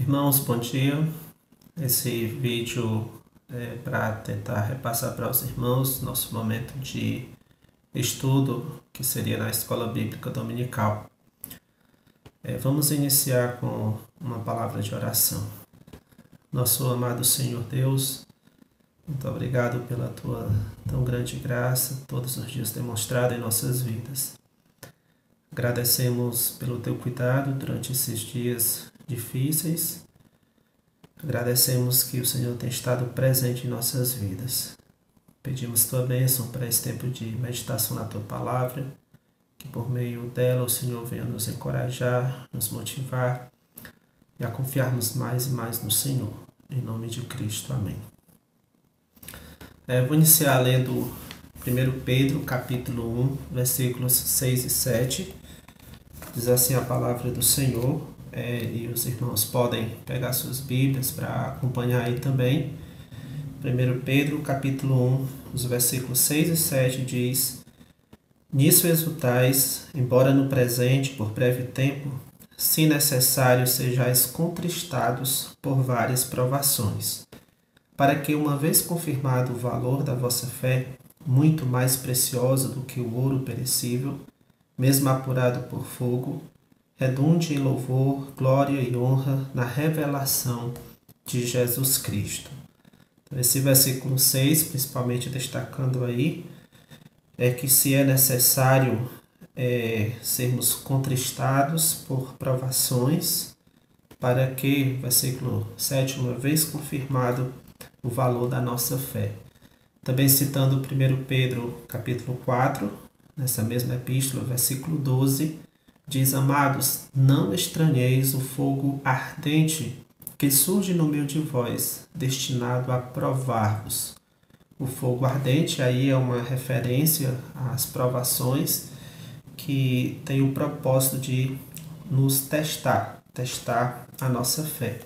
Irmãos, bom dia. Esse vídeo é para tentar repassar para os irmãos nosso momento de estudo, que seria na Escola Bíblica Dominical. Vamos iniciar com uma palavra de oração. Nosso amado Senhor Deus, muito obrigado pela Tua tão grande graça, todos os dias demonstrada em nossas vidas. Agradecemos pelo Teu cuidado durante esses dias difíceis. Agradecemos que o Senhor tem estado presente em nossas vidas. Pedimos Tua bênção para esse tempo de meditação na Tua Palavra, que por meio dela o Senhor venha nos encorajar, nos motivar e a confiarmos mais e mais no Senhor. Em nome de Cristo. Amém. Vou iniciar lendo 1 Pedro, capítulo 1, versículos 6 e 7. Diz assim a palavra do Senhor. E os irmãos podem pegar suas Bíblias para acompanhar aí também. 1 Pedro, capítulo 1, os versículos 6 e 7 diz: Nisso exultais, embora no presente, por breve tempo, se necessário, sejais contristados por várias provações, para que, uma vez confirmado o valor da vossa fé, muito mais preciosa do que o ouro perecível, mesmo apurado por fogo, redunde em louvor, glória e honra na revelação de Jesus Cristo. Então, esse versículo 6, principalmente destacando aí, é que se é necessário sermos contristados por provações, para que, versículo 7, uma vez confirmado o valor da nossa fé. Também citando 1 Pedro, capítulo 4, nessa mesma epístola, versículo 12, diz: Amados, não estranheis o fogo ardente que surge no meio de vós, destinado a provar-vos. O fogo ardente aí é uma referência às provações que tem o propósito de nos testar a nossa fé.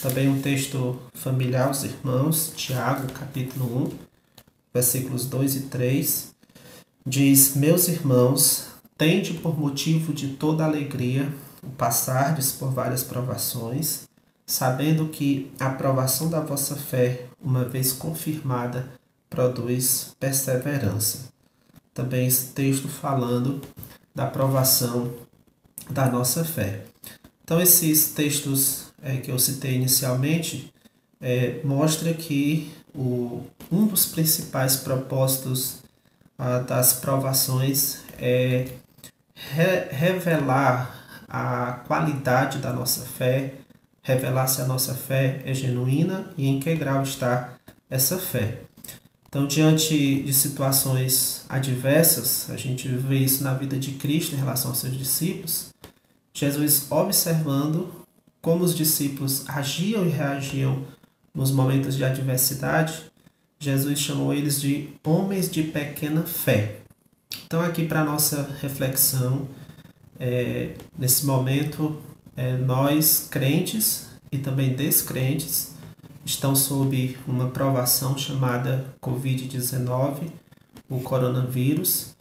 Também um texto familiar aos irmãos, Tiago, capítulo 1, versículos 2 e 3, diz: Meus irmãos, tende por motivo de toda alegria o passardes por várias provações, sabendo que a provação da vossa fé, uma vez confirmada, produz perseverança. Também esse texto falando da provação da nossa fé. Então, esses textos que eu citei inicialmente mostra que um dos principais propósitos das provações é revelar a qualidade da nossa fé, revelar se a nossa fé é genuína e em que grau está essa fé. Então, diante de situações adversas, a gente vê isso na vida de Cristo em relação aos seus discípulos, Jesus observando como os discípulos agiam e reagiam nos momentos de adversidade, Jesus chamou eles de homens de pequena fé. Então, aqui para a nossa reflexão, nesse momento, nós crentes e também descrentes estão sob uma provação chamada Covid-19, o coronavírus,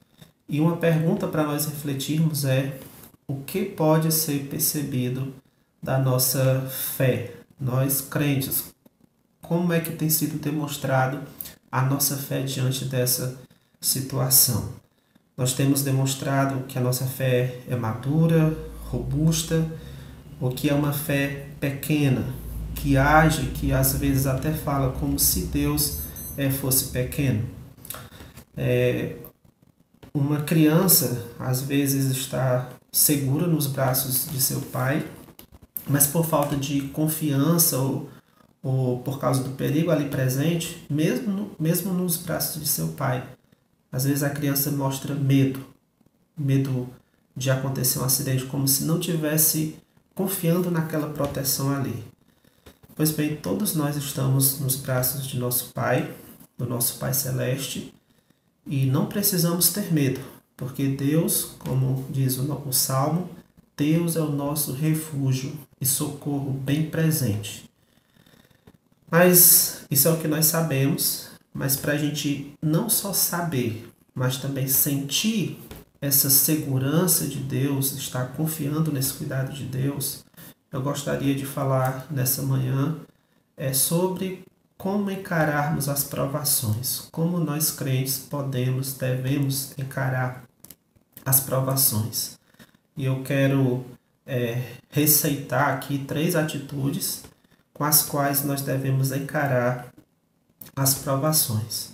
e uma pergunta para nós refletirmos é: o que pode ser percebido da nossa fé? Nós crentes, como é que tem sido demonstrado a nossa fé diante dessa situação? Nós temos demonstrado que a nossa fé é madura, robusta, ou que é uma fé pequena, que age, que às vezes até fala como se Deus fosse pequeno. Uma criança às vezes está segura nos braços de seu pai, mas por falta de confiança ou por causa do perigo ali presente, mesmo nos braços de seu pai, às vezes a criança mostra medo de acontecer um acidente, como se não tivesse confiando naquela proteção ali. Pois bem, todos nós estamos nos braços de nosso Pai, do nosso Pai Celeste, e não precisamos ter medo, porque Deus, como diz o Salmo, Deus é o nosso refúgio e socorro bem presente. Mas isso é o que nós sabemos, mas para a gente não só saber, mas também sentir essa segurança de Deus, estar confiando nesse cuidado de Deus, eu gostaria de falar nessa manhã sobre como encararmos as provações, como nós crentes devemos encarar as provações. E eu quero receitar aqui 3 atitudes com as quais nós devemos encarar as provações.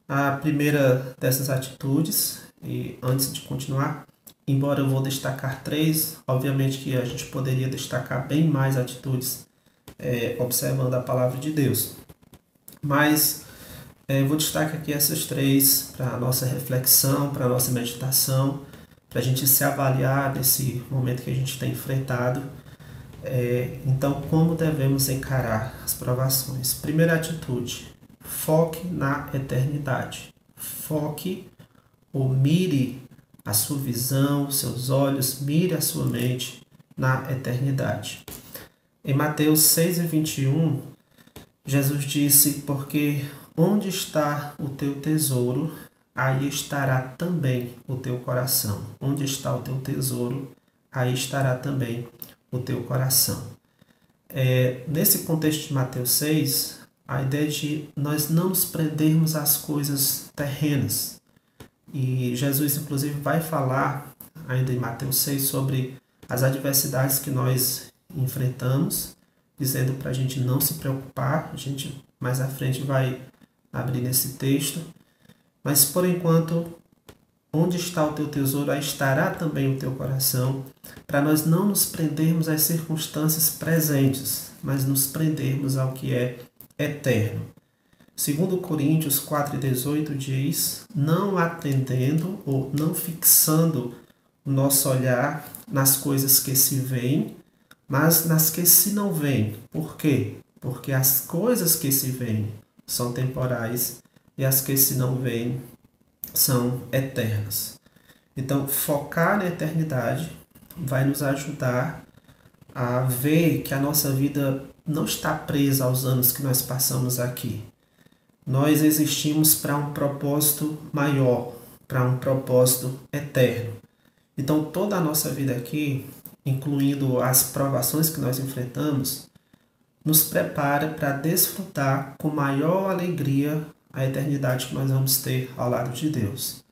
A primeira dessas atitudes, e antes de continuar, embora eu vou destacar 3, obviamente que a gente poderia destacar bem mais atitudes observando a palavra de Deus. Mas eu vou destacar aqui essas 3 para a nossa reflexão, para a nossa meditação, para a gente se avaliar nesse momento que a gente tem enfrentado. Então, como devemos encarar as provações? Primeira atitude, foque na eternidade. Foque ou mire a sua visão, seus olhos, mire a sua mente na eternidade. Em Mateus 6:21, Jesus disse, porque onde está o teu tesouro, aí estará também o teu coração. Onde está o teu tesouro, aí estará também o teu coração. Nesse contexto de Mateus 6, a ideia de nós não nos prendermos às coisas terrenas. E Jesus, inclusive, vai falar ainda em Mateus 6 sobre as adversidades que nós enfrentamos, dizendo para a gente não se preocupar. A gente mais à frente vai abrir nesse texto. Mas, por enquanto, onde está o teu tesouro, aí estará também o teu coração, para nós não nos prendermos às circunstâncias presentes, mas nos prendermos ao que é eterno. 2 Coríntios 4:18 diz, não atendendo ou não fixando o nosso olhar nas coisas que se veem, mas nas que se não veem. Por quê? Porque as coisas que se veem são temporais e as que se não veem são eternas. Então, focar na eternidade vai nos ajudar a ver que a nossa vida não está presa aos anos que nós passamos aqui. Nós existimos para um propósito maior, para um propósito eterno. Então, toda a nossa vida aqui, incluindo as provações que nós enfrentamos, nos prepara para desfrutar com maior alegria a eternidade que nós vamos ter ao lado de Deus.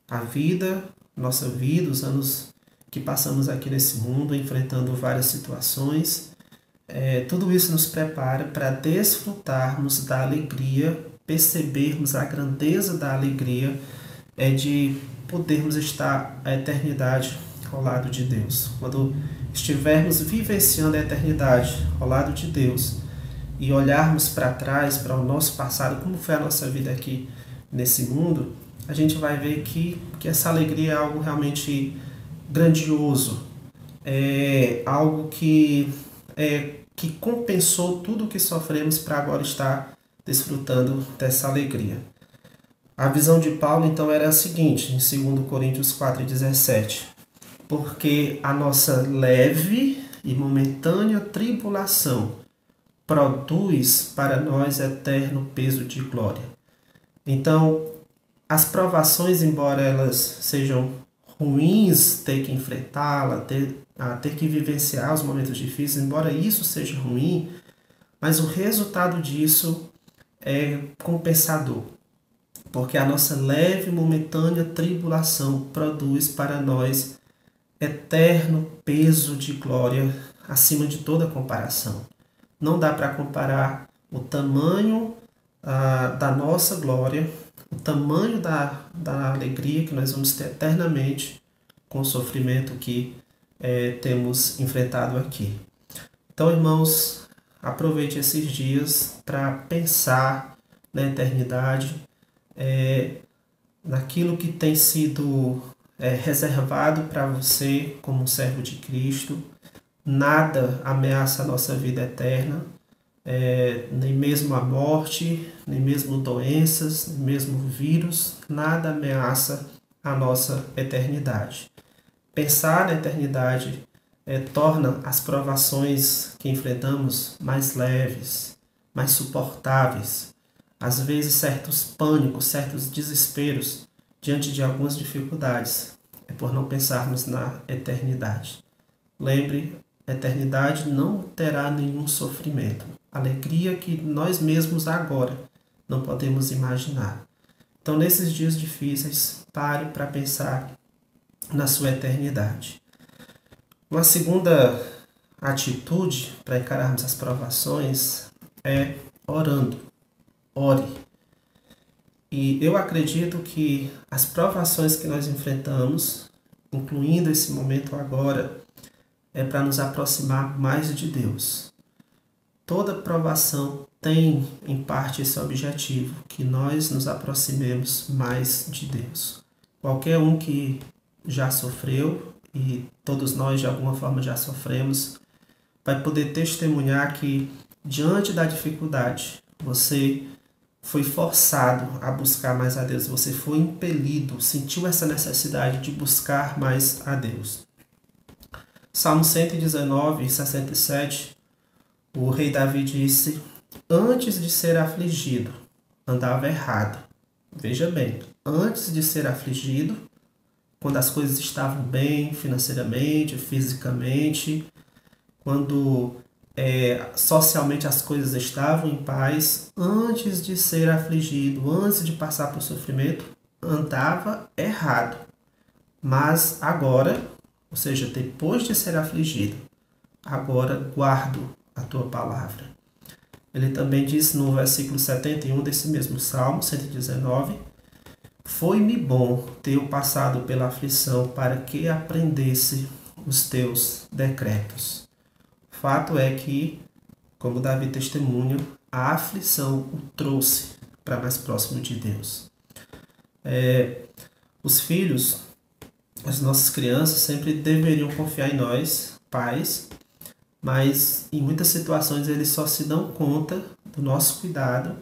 A vida, nossa vida, os anos que passamos aqui nesse mundo, enfrentando várias situações, tudo isso nos prepara para desfrutarmos da alegria, percebermos a grandeza da alegria de podermos estar a eternidade ao lado de Deus. Quando estivermos vivenciando a eternidade ao lado de Deus e olharmos para trás, para o nosso passado, como foi a nossa vida aqui nesse mundo, a gente vai ver que essa alegria é algo realmente grandioso, é algo que compensou tudo o que sofremos para agora estar desfrutando dessa alegria. A visão de Paulo, então, era a seguinte, em 2 Coríntios 4:17, porque a nossa leve e momentânea tribulação produz para nós eterno peso de glória. Então, as provações, embora elas sejam ruins, ter que enfrentá-la, ter que vivenciar os momentos difíceis, embora isso seja ruim, mas o resultado disso é compensador, porque a nossa leve e momentânea tribulação produz para nós eterno peso de glória acima de toda comparação. Não dá para comparar o tamanho da nossa glória, o tamanho da alegria que nós vamos ter eternamente com o sofrimento que temos enfrentado aqui. Então, irmãos, aproveite esses dias para pensar na eternidade, naquilo que tem sido reservado para você como servo de Cristo. Nada ameaça a nossa vida eterna, nem mesmo a morte, nem mesmo doenças, nem mesmo vírus, nada ameaça a nossa eternidade. Pensar na eternidade torna as provações que enfrentamos mais leves, mais suportáveis. Às vezes, certos pânicos, certos desesperos diante de algumas dificuldades é por não pensarmos na eternidade. Lembre A eternidade não terá nenhum sofrimento. Alegria que nós mesmos agora não podemos imaginar. Então, nesses dias difíceis, pare para pensar na sua eternidade. Uma segunda atitude para encararmos as provações é orando. Ore. E eu acredito que as provações que nós enfrentamos, incluindo esse momento agora, é para nos aproximar mais de Deus. Toda provação tem, em parte, esse objetivo, que nós nos aproximemos mais de Deus. Qualquer um que já sofreu, e todos nós de alguma forma já sofremos, vai poder testemunhar que, diante da dificuldade, você foi forçado a buscar mais a Deus, você foi impelido, sentiu essa necessidade de buscar mais a Deus. Salmo 119, 67, o rei Davi disse: antes de ser afligido, andava errado. Veja bem, antes de ser afligido, quando as coisas estavam bem financeiramente, fisicamente, quando socialmente as coisas estavam em paz, antes de ser afligido, antes de passar por sofrimento, andava errado. Mas agora, ou seja, depois de ser afligido, agora guardo a tua palavra. Ele também diz no versículo 71 desse mesmo Salmo 119: foi-me bom ter passado pela aflição para que aprendesse os teus decretos. Fato é que, como Davi testemunha, a aflição o trouxe para mais próximo de Deus. Os filhos, as nossas crianças, sempre deveriam confiar em nós, pais, mas em muitas situações eles só se dão conta do nosso cuidado,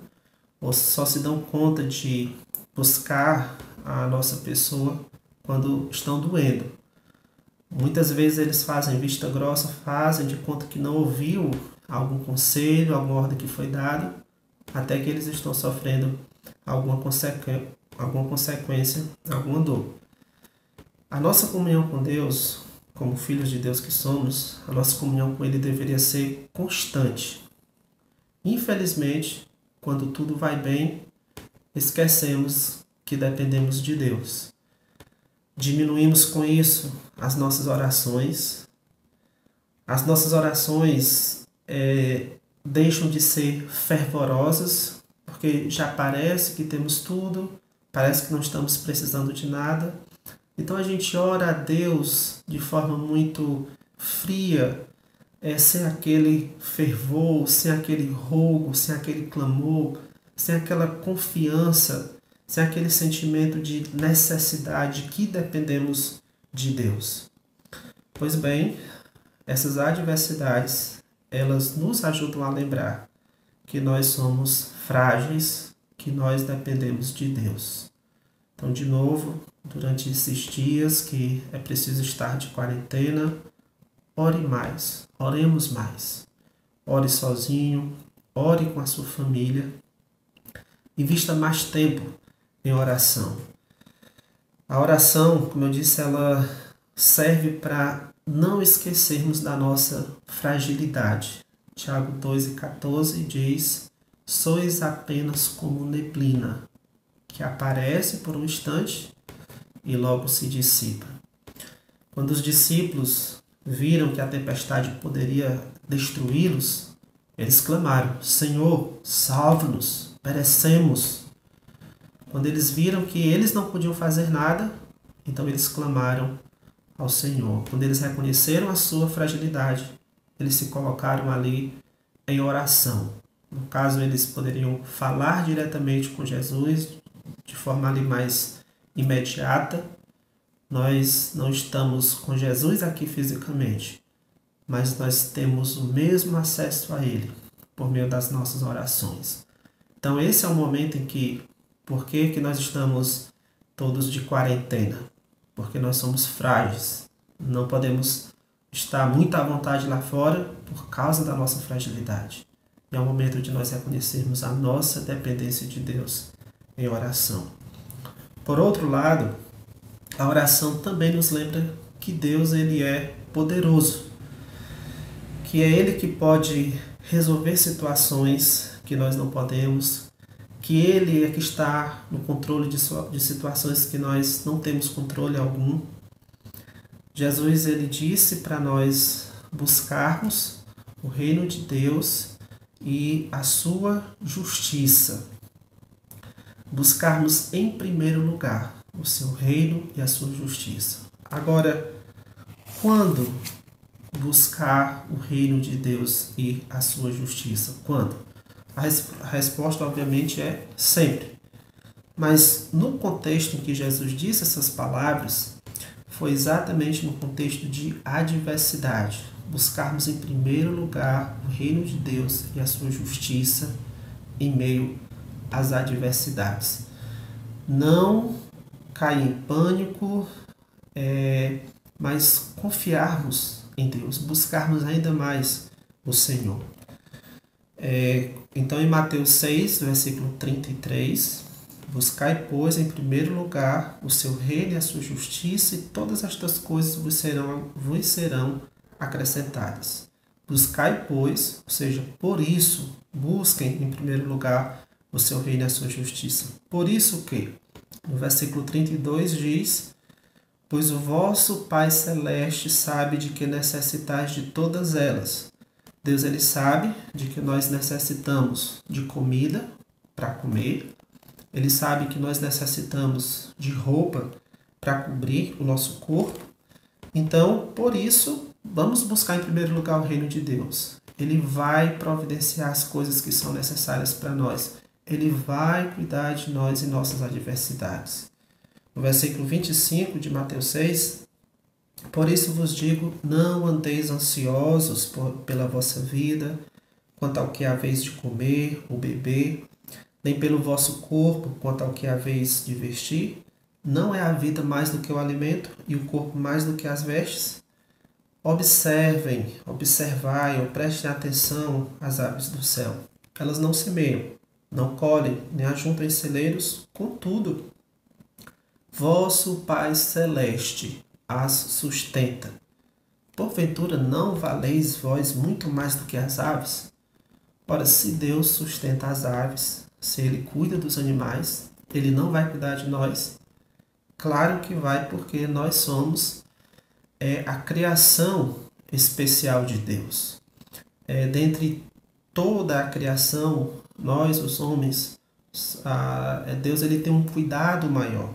ou só se dão conta de buscar a nossa pessoa quando estão doendo. Muitas vezes eles fazem vista grossa, fazem de conta que não ouviu algum conselho, alguma ordem que foi dada, até que eles estão sofrendo alguma consequência, alguma dor. A nossa comunhão com Deus, como filhos de Deus que somos, a nossa comunhão com Ele deveria ser constante. Infelizmente, quando tudo vai bem, esquecemos que dependemos de Deus. Diminuímos com isso as nossas orações. As nossas orações deixam de ser fervorosas, porque já parece que temos tudo, parece que não estamos precisando de nada. Então a gente ora a Deus de forma muito fria, sem aquele fervor, sem aquele rogo, sem aquele clamor, sem aquela confiança, sem aquele sentimento de necessidade que dependemos de Deus. Pois bem, essas adversidades, elas nos ajudam a lembrar que nós somos frágeis, que nós dependemos de Deus. Então, de novo, durante esses dias que é preciso estar de quarentena, ore mais, oremos mais. Ore sozinho, ore com a sua família. Invista mais tempo em oração. A oração, como eu disse, ela serve para não esquecermos da nossa fragilidade. Tiago 2,14 diz: sois apenas como neblina, que aparece por um instante e logo se dissipa. Quando os discípulos viram que a tempestade poderia destruí-los, eles clamaram: Senhor, salva-nos, perecemos. Quando eles viram que eles não podiam fazer nada, então eles clamaram ao Senhor. Quando eles reconheceram a sua fragilidade, eles se colocaram ali em oração. No caso, eles poderiam falar diretamente com Jesus, de forma ali mais imediata. Nós não estamos com Jesus aqui fisicamente, mas nós temos o mesmo acesso a Ele por meio das nossas orações. Então esse é o momento em que, por que nós estamos todos de quarentena? Porque nós somos frágeis, não podemos estar muito à vontade lá fora por causa da nossa fragilidade. E é o momento de nós reconhecermos a nossa dependência de Deus em oração. Por outro lado, a oração também nos lembra que Deus ele é poderoso. que é Ele que pode resolver situações que nós não podemos, que Ele é que está no controle de situações que nós não temos controle algum. Jesus, ele disse para nós buscarmos o reino de Deus e a sua justiça. Buscarmos em primeiro lugar o seu reino e a sua justiça. Agora, quando buscar o reino de Deus e a sua justiça? Quando? A resposta, obviamente, é sempre. Mas no contexto em que Jesus disse essas palavras, foi exatamente no contexto de adversidade. Buscarmos em primeiro lugar o reino de Deus e a sua justiça em meio às adversidades. Não cair em pânico, mas confiarmos em Deus, buscarmos ainda mais o Senhor. Então, em Mateus 6, versículo 33, buscai, pois, em primeiro lugar o seu reino e a sua justiça, e todas estas coisas vos serão acrescentadas. Buscai, pois, ou seja, por isso, busquem em primeiro lugar o seu reino e a sua justiça. Por isso que, no versículo 32 diz, pois o vosso Pai Celeste sabe de que necessitais de todas elas. Deus, ele sabe de que nós necessitamos de comida para comer. Ele sabe que nós necessitamos de roupa para cobrir o nosso corpo. Então, por isso, vamos buscar em primeiro lugar o reino de Deus. Ele vai providenciar as coisas que são necessárias para nós. Ele vai cuidar de nós em nossas adversidades. No versículo 25 de Mateus 6, por isso vos digo, não andeis ansiosos pela vossa vida, quanto ao que haveis de comer ou beber, nem pelo vosso corpo, quanto ao que haveis de vestir. Não é a vida mais do que o alimento, e o corpo mais do que as vestes? Observai ou prestem atenção às aves do céu. Elas não semeiam, não colhem, nem ajuntam em celeiros, contudo, vosso Pai Celeste as sustenta. Porventura não valeis vós muito mais do que as aves? Ora, se Deus sustenta as aves, se Ele cuida dos animais, Ele não vai cuidar de nós? Claro que vai, porque nós somos a criação especial de Deus. Dentre toda a criação, nós, os homens, Deus, ele tem um cuidado maior.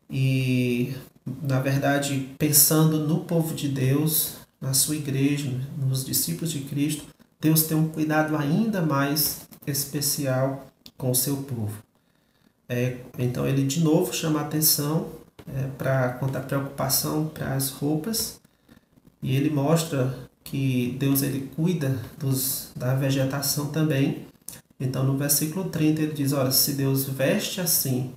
E, na verdade, pensando no povo de Deus, na sua igreja, nos discípulos de Cristo, Deus tem um cuidado ainda mais especial com o seu povo. Então, ele de novo chama a atenção quanto à preocupação para as roupas, e ele mostra que Deus, ele cuida da vegetação também. Então, no versículo 30, ele diz, olha, se Deus veste assim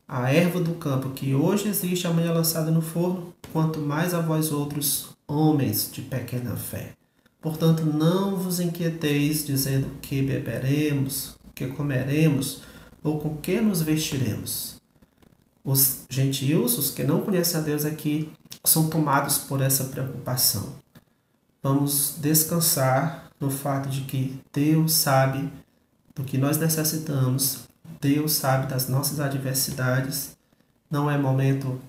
a erva do campo, que hoje existe, amanhã lançada no forno, quanto mais a vós outros, homens de pequena fé. Portanto, não vos inquieteis, dizendo que beberemos, que comeremos, ou com que nos vestiremos. Os gentios, os que não conhecem a Deus aqui, são tomados por essa preocupação. Vamos descansar no fato de que Deus sabe do que nós necessitamos, Deus sabe das nossas adversidades. Não é momento,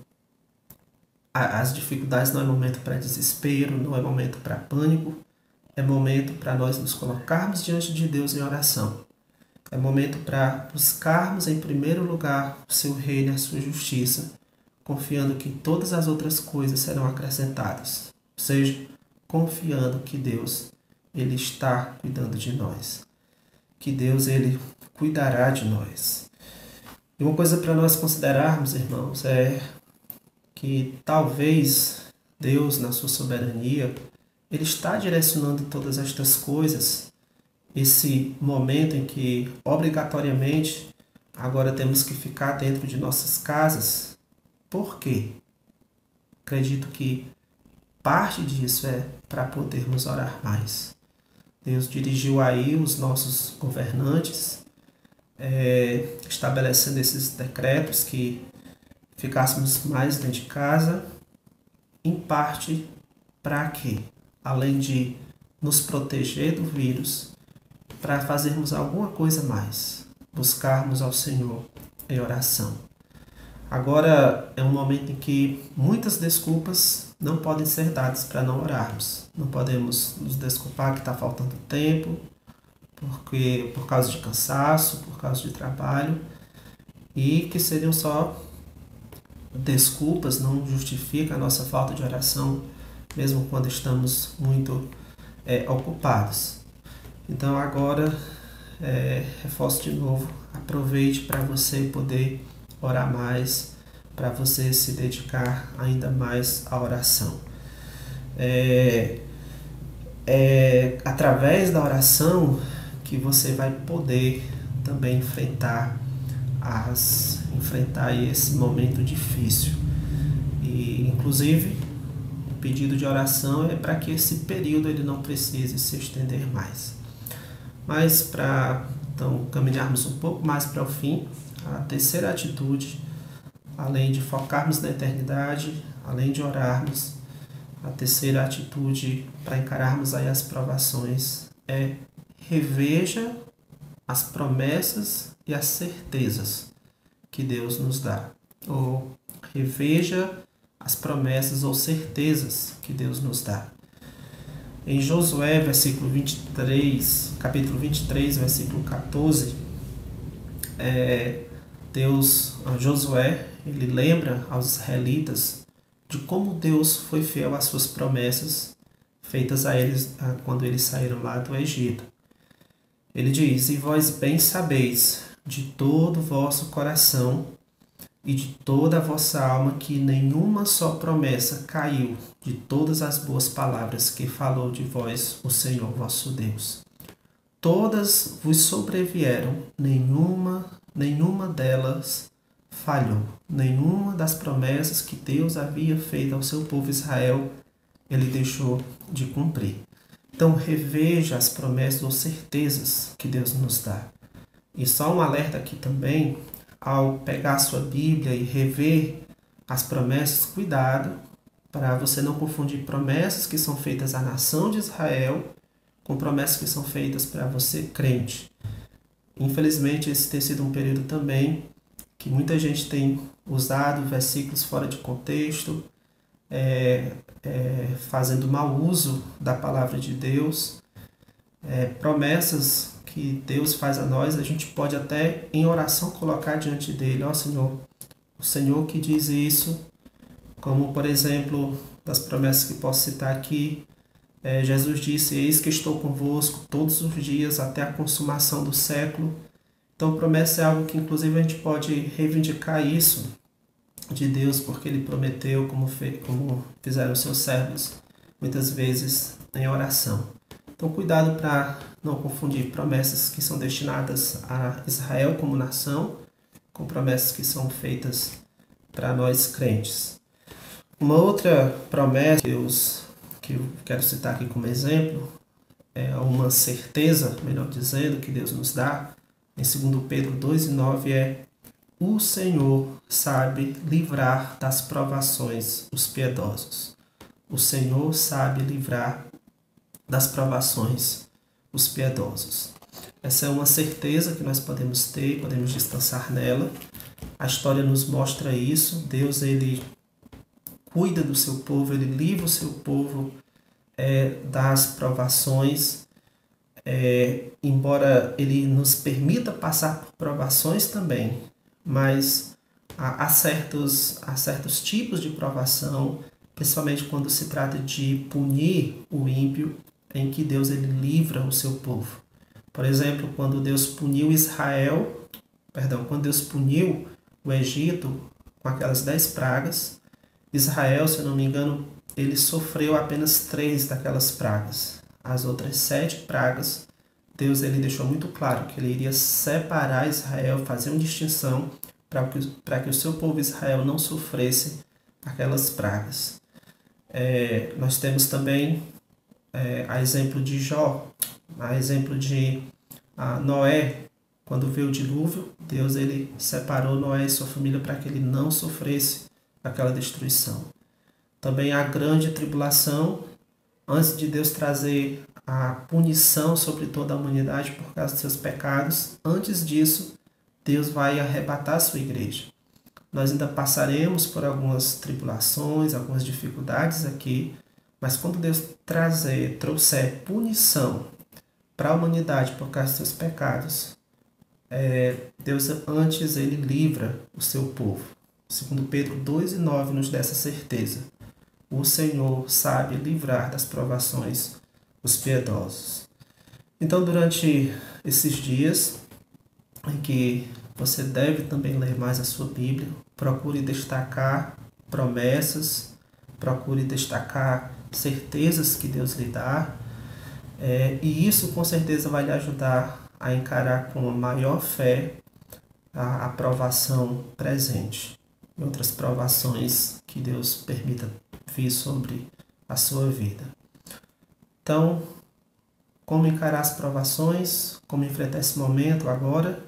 as dificuldades não é momento para desespero, não é momento para pânico, é momento para nós nos colocarmos diante de Deus em oração. É momento para buscarmos em primeiro lugar o seu reino e a sua justiça, confiando que todas as outras coisas serão acrescentadas. Ou seja, confiando que Deus, ele está cuidando de nós. Que Deus, ele cuidará de nós. E uma coisa para nós considerarmos, irmãos, é que talvez Deus, na sua soberania, ele está direcionando todas estas coisas. Esse momento em que, obrigatoriamente, agora temos que ficar dentro de nossas casas. Por quê? Acredito que parte disso é para podermos orar mais. Deus dirigiu aí os nossos governantes, estabelecendo esses decretos que ficássemos mais dentro de casa, em parte para quê? Além de nos proteger do vírus para fazermos alguma coisa mais, buscarmos ao Senhor em oração. Agora é um momento em que muitas desculpas não podem ser dadas para não orarmos. Não podemos nos desculpar que está faltando tempo, por causa de cansaço, por causa de trabalho, e que seriam só desculpas, não justifica a nossa falta de oração, mesmo quando estamos muito ocupados. Então agora, reforço de novo, aproveite para você poder orar mais, para você se dedicar ainda mais à oração. Através da oração que você vai poder também enfrentar esse momento difícil. E inclusive o pedido de oração é para que esse período ele não precise se estender mais. Mas para então caminharmos um pouco mais para o fim, a terceira atitude, além de focarmos na eternidade, além de orarmos, a terceira atitude para encararmos aí as provações é reveja as promessas e as certezas que Deus nos dá. Ou reveja as promessas ou certezas que Deus nos dá. Em Josué, capítulo 23, versículo 14, Josué, ele lembra aos israelitas de como Deus foi fiel às suas promessas feitas a eles quando eles saíram lá do Egito. Ele diz: "E vós bem sabeis de todo o vosso coração e de toda a vossa alma que nenhuma só promessa caiu de todas as boas palavras que falou de vós o Senhor vosso Deus. Todas vos sobrevieram, nenhuma delas falhou. Nenhuma das promessas que Deus havia feito ao seu povo Israel, ele deixou de cumprir." Então, reveja as promessas ou certezas que Deus nos dá. E só um alerta aqui também, ao pegar a sua Bíblia e rever as promessas, cuidado para você não confundir promessas que são feitas à nação de Israel com promessas que são feitas para você, crente. Infelizmente, esse tem sido um período também que muita gente tem usado versículos fora de contexto, fazendo mau uso da palavra de Deus. Promessas que Deus faz a nós, a gente pode até em oração colocar diante dele: ó Senhor, o Senhor que diz isso, como por exemplo, das promessas que posso citar aqui, Jesus disse: eis que estou convosco todos os dias até a consumação do século. Então promessa é algo que inclusive a gente pode reivindicar isso de Deus, porque ele prometeu, como fizeram seus servos muitas vezes em oração. Então cuidado para não confundir promessas que são destinadas a Israel como nação com promessas que são feitas para nós crentes. Uma outra promessa que eu quero citar aqui como exemplo é uma certeza, melhor dizendo, que Deus nos dá em 2 Pedro 2:9 é: o Senhor sabe livrar das provações os piedosos. O Senhor sabe livrar das provações os piedosos. Essa é uma certeza que nós podemos ter, podemos descansar nela. A história nos mostra isso. Deus, ele cuida do seu povo, ele livra o seu povo das provações. Embora ele nos permita passar por provações também, mas há certos tipos de provação, principalmente quando se trata de punir o ímpio, em que Deus ele livra o seu povo. Por exemplo, quando Deus puniu o Egito com aquelas 10 pragas, Israel, se eu não me engano, ele sofreu apenas 3 daquelas pragas. As outras 7 pragas, Deus ele deixou muito claro que ele iria separar Israel, fazer uma distinção para que o seu povo Israel não sofresse aquelas pragas. Nós temos também a exemplo de Jó, a exemplo de Noé. Quando veio o dilúvio, Deus ele separou Noé e sua família para que ele não sofresse aquela destruição. Também a grande tribulação, Antes de Deus trazer a punição sobre toda a humanidade por causa dos seus pecados, antes disso, Deus vai arrebatar a sua igreja. Nós ainda passaremos por algumas tribulações, algumas dificuldades aqui, mas quando Deus trouxer punição para a humanidade por causa dos seus pecados, Deus antes ele livra o seu povo. Segundo Pedro 2:9 nos dá essa certeza. O Senhor sabe livrar das provações os piedosos. Então, durante esses dias em que você deve também ler mais a sua Bíblia, procure destacar promessas, procure destacar certezas que Deus lhe dá, e isso com certeza vai lhe ajudar a encarar com a maior fé a aprovação presente e outras provações que Deus permita vir sobre a sua vida. Então, como encarar as provações, como enfrentar esse momento agora?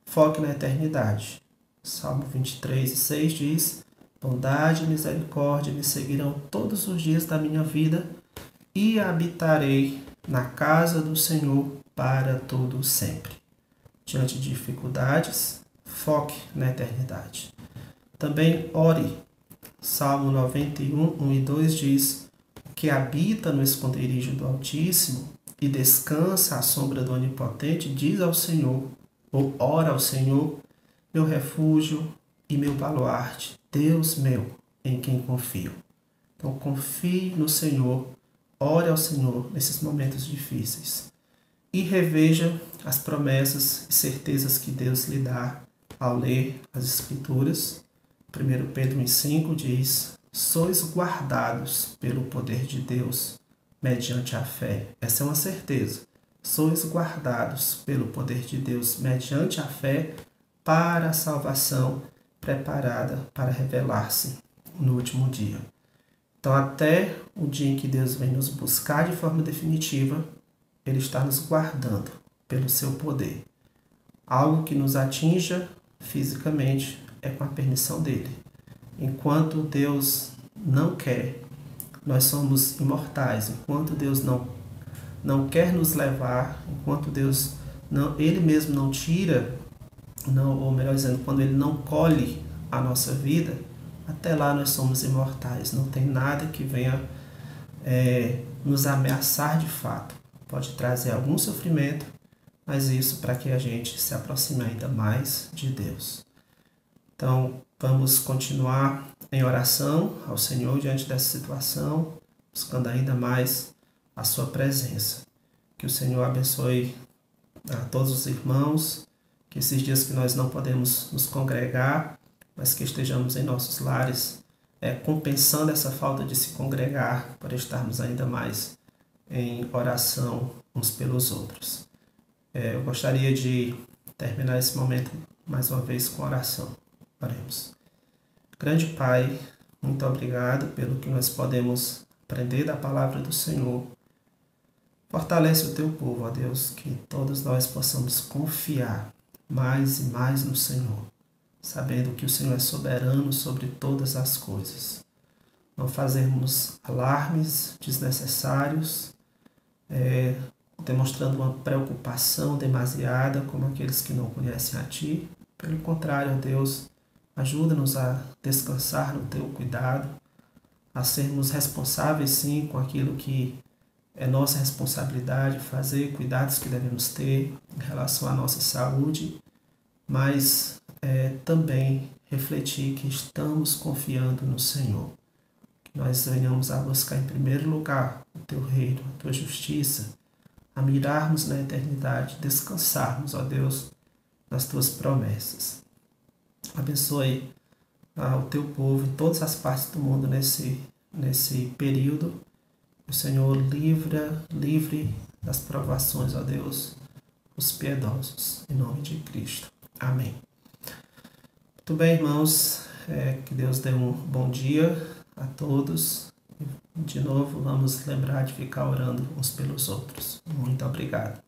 Foque na eternidade. Salmo 23:6 diz: bondade e misericórdia me seguirão todos os dias da minha vida e habitarei na casa do Senhor para todo sempre. Diante de dificuldades, foque na eternidade. Também ore. Salmo 91:1 e 2 diz: que habita no esconderijo do Altíssimo e descansa à sombra do Onipotente, diz ao Senhor, ou ora ao Senhor, meu refúgio e meu baluarte, Deus meu, em quem confio. Então confie no Senhor, ore ao Senhor nesses momentos difíceis e reveja as promessas e certezas que Deus lhe dá ao ler as Escrituras. 1 Pedro 1:5 diz: sois guardados pelo poder de Deus mediante a fé. Essa é uma certeza. Sois guardados pelo poder de Deus mediante a fé para a salvação preparada para revelar-se no último dia. Então, até o dia em que Deus vem nos buscar de forma definitiva, Ele está nos guardando pelo seu poder. Algo que nos atinja fisicamente é com a permissão dEle. Enquanto Deus não quer, nós somos imortais. Enquanto Deus não quer nos levar, enquanto Deus Ele mesmo não tira, ou melhor dizendo, quando Ele não colhe a nossa vida, até lá nós somos imortais. Não tem nada que venha nos ameaçar de fato. Pode trazer algum sofrimento, mas isso para que a gente se aproxime ainda mais de Deus. Então, vamos continuar em oração ao Senhor diante dessa situação, buscando ainda mais a sua presença. Que o Senhor abençoe a todos os irmãos, que esses dias que nós não podemos nos congregar, mas que estejamos em nossos lares, compensando essa falta de se congregar, para estarmos ainda mais em oração uns pelos outros. Eu gostaria de terminar esse momento mais uma vez com oração. Oremos. Grande Pai, muito obrigado pelo que nós podemos aprender da palavra do Senhor. Fortalece o teu povo, ó Deus, que todos nós possamos confiar mais e mais no Senhor, sabendo que o Senhor é soberano sobre todas as coisas. Não fazermos alarmes desnecessários, demonstrando uma preocupação demasiada como aqueles que não conhecem a Ti. Pelo contrário, ó Deus, ajuda-nos a descansar no Teu cuidado, a sermos responsáveis sim com aquilo que é nossa responsabilidade fazer, cuidados que devemos ter em relação à nossa saúde, mas também refletir que estamos confiando no Senhor. Que nós venhamos a buscar em primeiro lugar o Teu reino, a Tua justiça, a mirarmos na eternidade, descansarmos, ó Deus, nas Tuas promessas. Abençoe o Teu povo em todas as partes do mundo nesse período. O Senhor livre das provações, ó Deus, os piedosos, em nome de Cristo. Amém. Muito bem, irmãos, que Deus dê um bom dia a todos. De novo, vamos lembrar de ficar orando uns pelos outros. Muito obrigado.